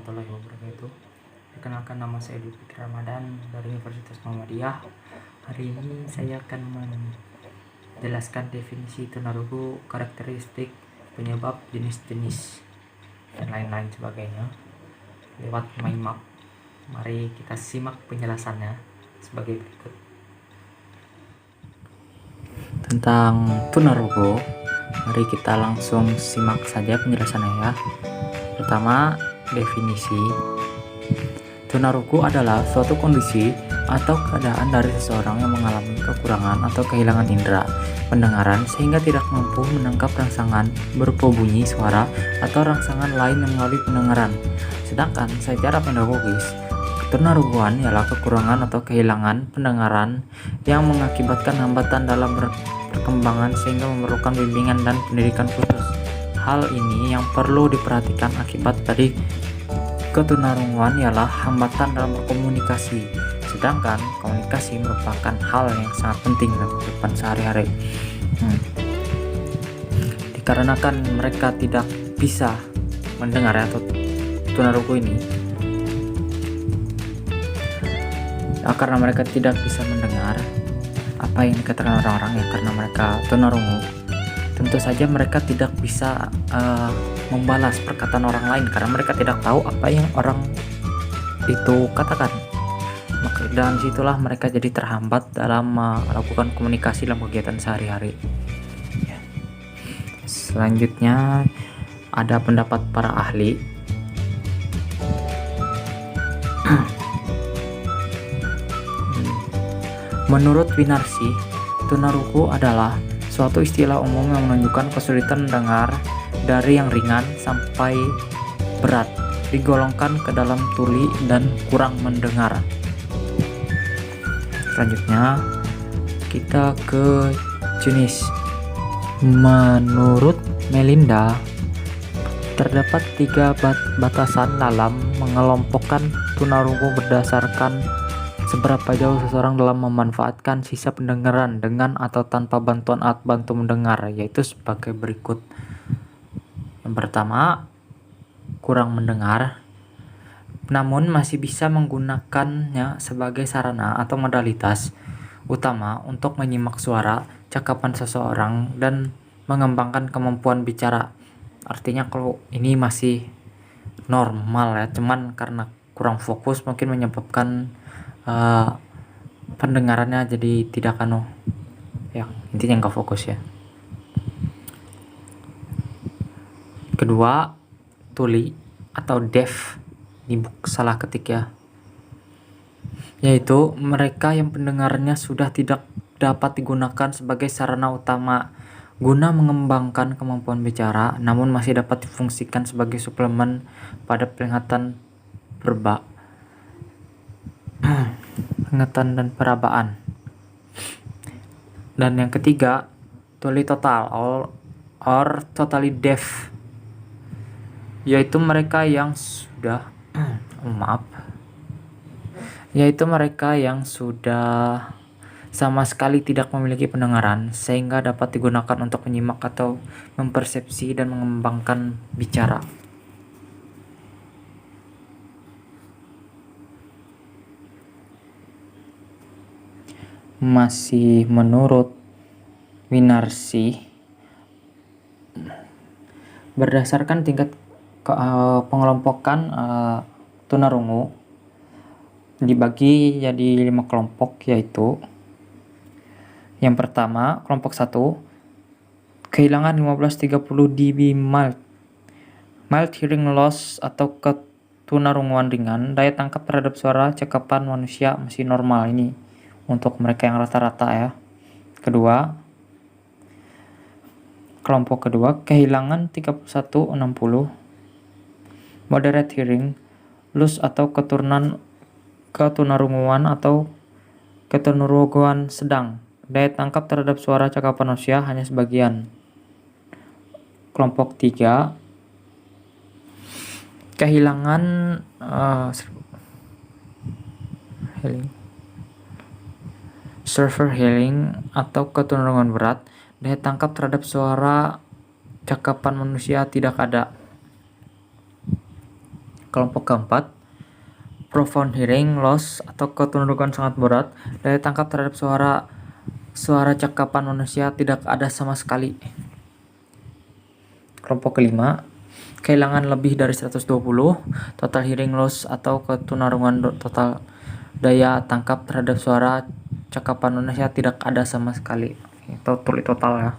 warahmatullahi wabarakatuh. Perkenalkan, nama saya Dwi Fikri Ramadan dari Universitas Muhammadiyah. Hari ini saya akan menjelaskan definisi tunarungu, karakteristik, penyebab, jenis-jenis, dan lain-lain sebagainya lewat mind map. Mari kita simak penjelasannya sebagai berikut. Tentang tunarungu, mari kita langsung simak saja penjelasannya ya. Pertama, definisi. Tunarungu adalah suatu kondisi atau keadaan dari seseorang yang mengalami kekurangan atau kehilangan indera pendengaran sehingga tidak mampu menangkap rangsangan berupa bunyi, suara, atau rangsangan lain yang melalui pendengaran. Sedangkan secara pedagogis, tunarunguan ialah kekurangan atau kehilangan pendengaran yang mengakibatkan hambatan dalam perkembangan sehingga memerlukan bimbingan dan pendidikan khusus. Hal ini yang perlu diperhatikan akibat dari ketunarunguan ialah hambatan dalam berkomunikasi. Sedangkan komunikasi merupakan hal yang sangat penting dalam kehidupan sehari-hari. Dikarenakan mereka tidak bisa mendengar atau tunarungu ini, karena mereka tidak bisa mendengar apa yang dikatakan orang-orang ya, karena mereka tunarungu, tentu saja mereka tidak bisa membalas perkataan orang lain karena mereka tidak tahu apa yang orang itu katakan. Maka dan situlah mereka jadi terhambat dalam melakukan komunikasi dalam kegiatan sehari-hari. Selanjutnya ada pendapat para ahli. Menurut Winarsi, tunarungu adalah suatu istilah umum yang menunjukkan kesulitan mendengar dari yang ringan sampai berat, digolongkan ke dalam tuli dan kurang mendengar. Selanjutnya kita ke jenis. Menurut Melinda, terdapat 3 batasan dalam mengelompokkan tunarungu berdasarkan seberapa jauh seseorang dalam memanfaatkan sisa pendengaran dengan atau tanpa bantuan alat bantu mendengar, yaitu sebagai berikut. Yang pertama, kurang mendengar, namun masih bisa menggunakannya sebagai sarana atau modalitas utama untuk menyimak suara, cakapan seseorang, dan mengembangkan kemampuan bicara. Artinya kalau ini masih normal ya, cuman karena kurang fokus mungkin menyebabkan pendengarannya jadi tidak intinya nggak fokus ya. Kedua, tuli atau deaf, ini salah ketik ya, yaitu mereka yang pendengarannya sudah tidak dapat digunakan sebagai sarana utama guna mengembangkan kemampuan bicara, namun masih dapat difungsikan sebagai suplemen pada penglihatan penglihatan dan perabaan. Dan yang ketiga, tuli total or totally deaf, yaitu mereka yang sudah sama sekali tidak memiliki pendengaran sehingga dapat digunakan untuk menyimak atau mempersepsi dan mengembangkan bicara. Masih menurut Winarsi, berdasarkan tingkat pengelompokan tunarungu dibagi jadi 5 kelompok, yaitu yang pertama, kelompok 1, kehilangan 15-30 dB mild hearing loss atau ketunarunguan ringan, daya tangkap terhadap suara cakapan manusia masih normal. Ini untuk mereka yang rata-rata ya. Kelompok kedua, kehilangan 31-60 moderate hearing loss atau ketunarunguan atau ketunarunguan sedang, daya tangkap terhadap suara cakapan manusia hanya sebagian. Kelompok 3, kehilangan severe hearing atau ketunarunguan berat, daya tangkap terhadap suara cakapan manusia tidak ada. Kelompok keempat, profound hearing loss atau ketundukan sangat berat, daya tangkap terhadap suara cakapan manusia tidak ada sama sekali. Kelompok kelima, kehilangan lebih dari 120, total hearing loss atau ketunarungan total, daya tangkap terhadap suara cakapan manusia tidak ada sama sekali. Itu tulis total ya.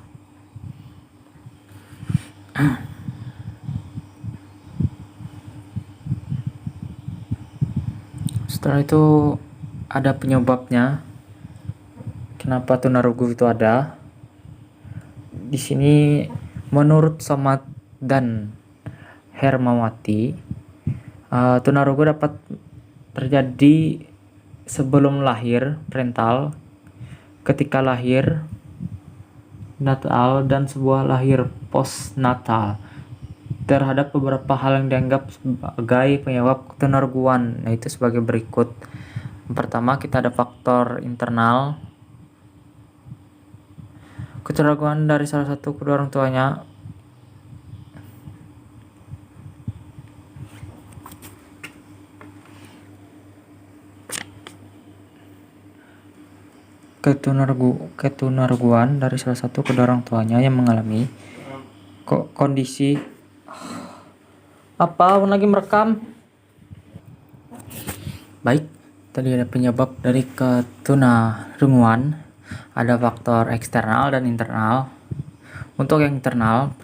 Setelah itu ada penyebabnya. Kenapa tunarungu itu ada? Di sini menurut Somad dan Hermawati, tunarungu dapat terjadi sebelum lahir parental, ketika lahir natal, dan sebuah lahir postnatal terhadap beberapa hal yang dianggap sebagai penyebab ketunarunguan, yaitu sebagai berikut. Yang pertama, kita ada faktor internal. Ketunarunguan dari salah satu kedua orang tuanya ketunarunguan dari salah satu kedua orang tuanya yang mengalami kondisi lagi merekam. Baik, tadi ada penyebab dari ketunarunguan, ada faktor eksternal dan internal. Untuk yang internal,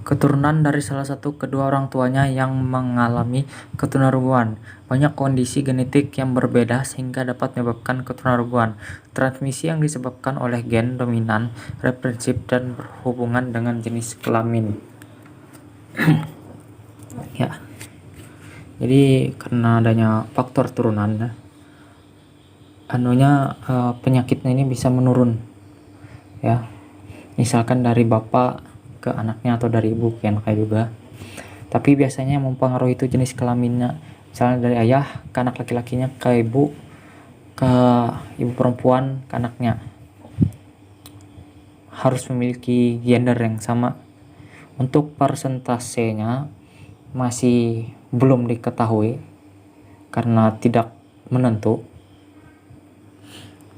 keturunan dari salah satu kedua orang tuanya yang mengalami ketunarunguan. Banyak kondisi genetik yang berbeda sehingga dapat menyebabkan ketunarunguan. Transmisi yang disebabkan oleh gen dominan, resesif, dan berhubungan dengan jenis kelamin. Ya. Jadi karena adanya faktor turunan, penyakitnya ini bisa menurun. Ya. Misalkan dari bapak ke anaknya atau dari ibu ke anaknya juga. Tapi biasanya yang mempengaruhi itu jenis kelaminnya. Misalnya dari ayah ke anak laki-lakinya, ke ibu perempuan ke anaknya. Harus memiliki gender yang sama. Untuk persentasenya masih belum diketahui karena tidak menentu.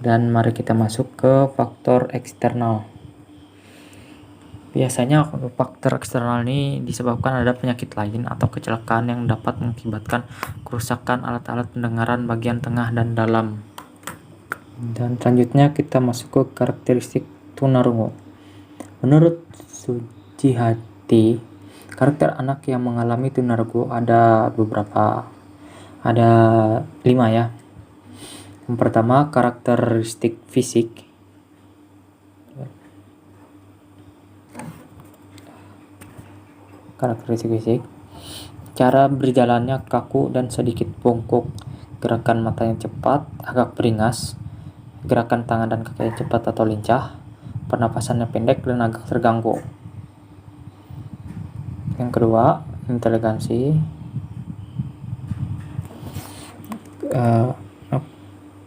Dan mari kita masuk ke faktor eksternal. Biasanya faktor eksternal ini disebabkan ada penyakit lain atau kecelakaan yang dapat mengakibatkan kerusakan alat-alat pendengaran bagian tengah dan dalam. Dan selanjutnya kita masuk ke karakteristik tunarungu. Menurut Sujihati, karakter anak yang mengalami tunarungu ada beberapa. Ada 5 ya. Yang pertama, karakteristik fisik. Cara berjalannya kaku dan sedikit bungkuk, gerakan matanya cepat, agak beringas, gerakan tangan dan kakinya cepat atau lincah, pernapasannya pendek dan agak terganggu. Yang kedua, inteligensi.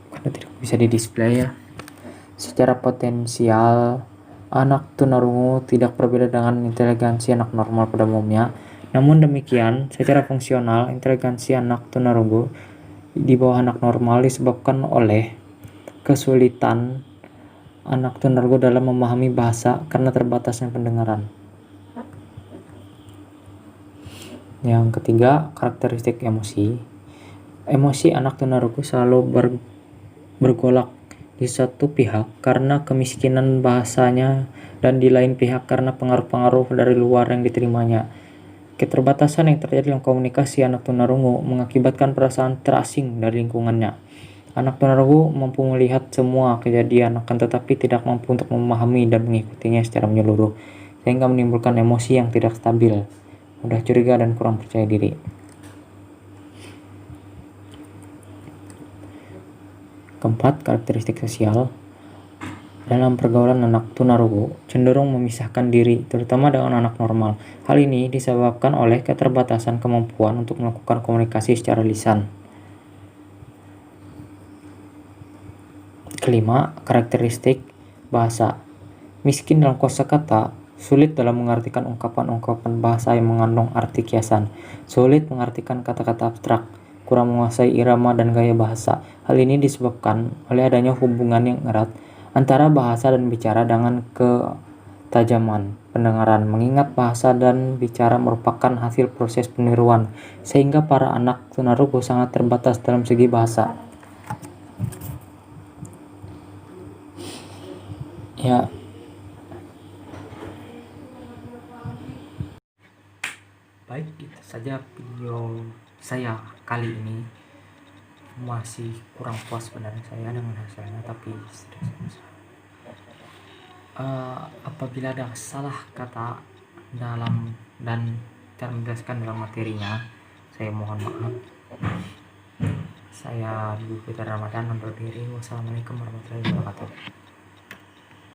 Karena tidak bisa di-display ya. Secara potensial, anak tunarungu tidak berbeda dengan inteligensi anak normal pada umumnya. Namun demikian, secara fungsional, inteligensi anak tunarungu di bawah anak normal disebabkan oleh kesulitan anak tunarungu dalam memahami bahasa karena terbatasnya pendengaran. Yang ketiga, karakteristik emosi. Emosi anak tunarungu selalu bergolak di satu pihak karena kemiskinan bahasanya dan di lain pihak karena pengaruh-pengaruh dari luar yang diterimanya. Keterbatasan yang terjadi dalam komunikasi anak tunarungu mengakibatkan perasaan terasing dari lingkungannya. Anak tunarungu mampu melihat semua kejadian akan tetapi tidak mampu untuk memahami dan mengikutinya secara menyeluruh, sehingga menimbulkan emosi yang tidak stabil, mudah curiga dan kurang percaya diri. Keempat, karakteristik sosial. Dalam pergaulan anak tunarungu cenderung memisahkan diri, terutama dengan anak normal. Hal ini disebabkan oleh keterbatasan kemampuan untuk melakukan komunikasi secara lisan. Kelima, karakteristik bahasa. Miskin dalam kosakata Sulit dalam mengartikan ungkapan-ungkapan bahasa yang mengandung arti kiasan. Sulit mengartikan kata-kata abstrak. Kurang menguasai irama dan gaya bahasa. Hal ini disebabkan oleh adanya hubungan yang erat antara bahasa dan bicara dengan ketajaman pendengaran. Mengingat bahasa dan bicara merupakan hasil proses peniruan, sehingga para anak tunarungu sangat terbatas dalam segi bahasa. Ya, baik, itu saja video saya kali ini. Masih kurang puas sebenarnya saya dengan hasilnya, tapi apabila ada salah kata dalam dan cara menjelaskan dalam materinya, saya mohon maaf. Saya Dwi Fitri Ramadan undur diri. Wassalamualaikum warahmatullahi wabarakatuh.